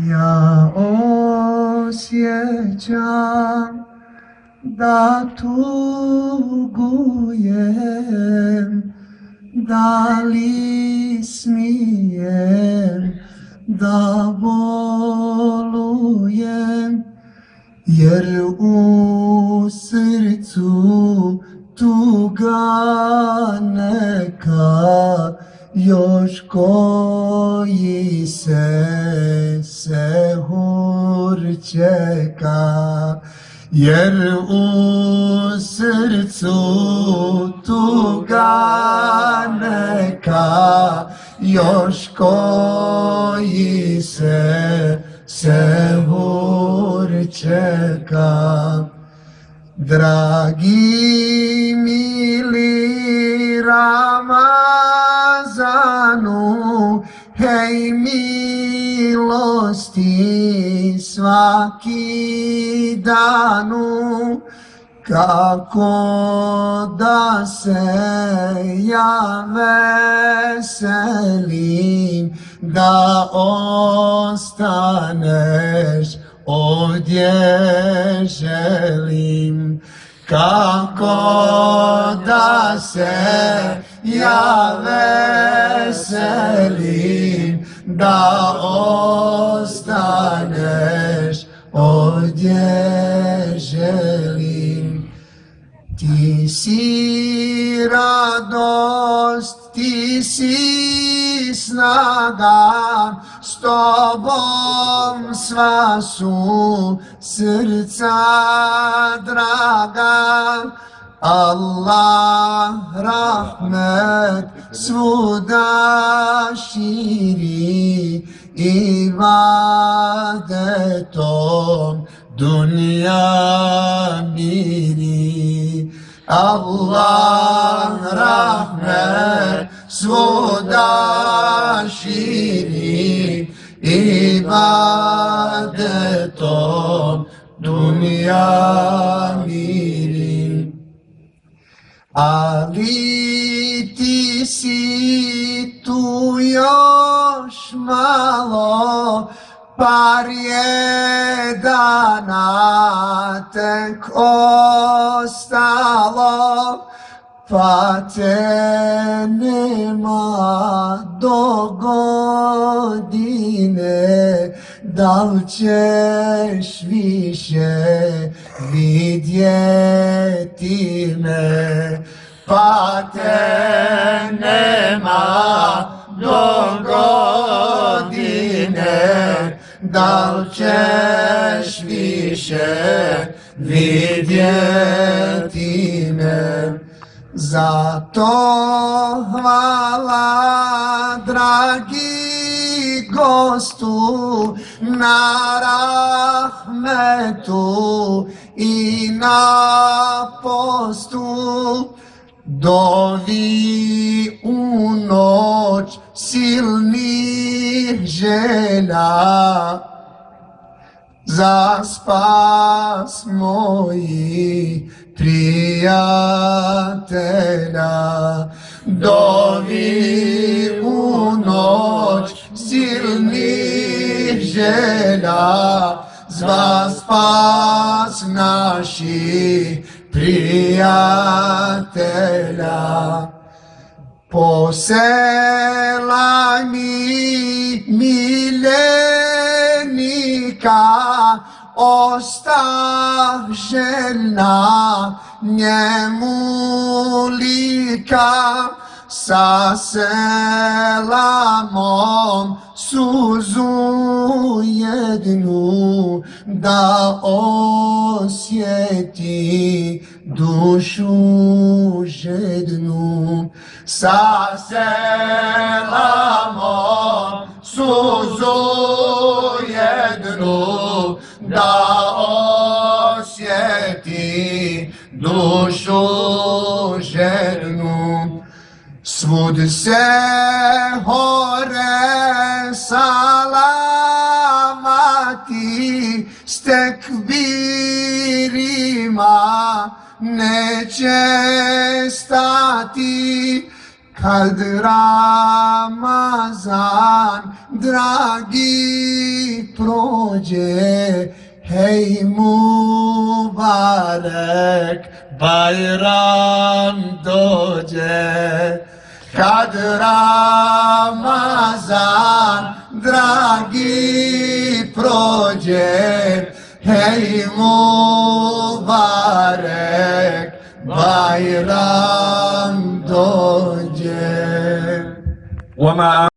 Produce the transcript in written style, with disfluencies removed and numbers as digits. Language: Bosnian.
Ja osjećam da tugujem, da li smijem da bolujem, jer u srcu tuga neka još koji se čeka, jer u srcu tuga neka još koji se čeka. Dragi mili Ramazanu, hej milosti svaki danu, kako da se ja veselim da ostaneš ovdje želim. Kako da se ja veselim da ostaneš ovdje želim. Ti si radost, ti si snaga, s tobom sva su srca draga. Allah rahmet svuda širi, ibadetom dunja miri. Allah rahmet svuda širi, ibadetom dunja miri. Ali ti si tu još malo, par je dana tek ostalo, pa te nema do godine, da li ćeš više vidjeti me? Pa te nema do godine, da li ćeš više vidjeti me? Zato hvala dragi gostu na rahmetu i na postu. Dovi u noć silnih želja za spas mojih prijatelja. Dovi u noć silnih želja za spas naših prijatelja. Poselaj mi miljenika, osta željna njemu lika, sa selamom suzu jednu da osjeti dušu žednu. Sa selamom suzu jednu da osjeti dušu žednu. Svud se hore salamati s tekbirima neće stati, kad Ramazan dragi prođe, hej Mubarek, Bajram dođe. Kad Ramazan dragi prođe, hej Mubarek, Bajram dođe. وما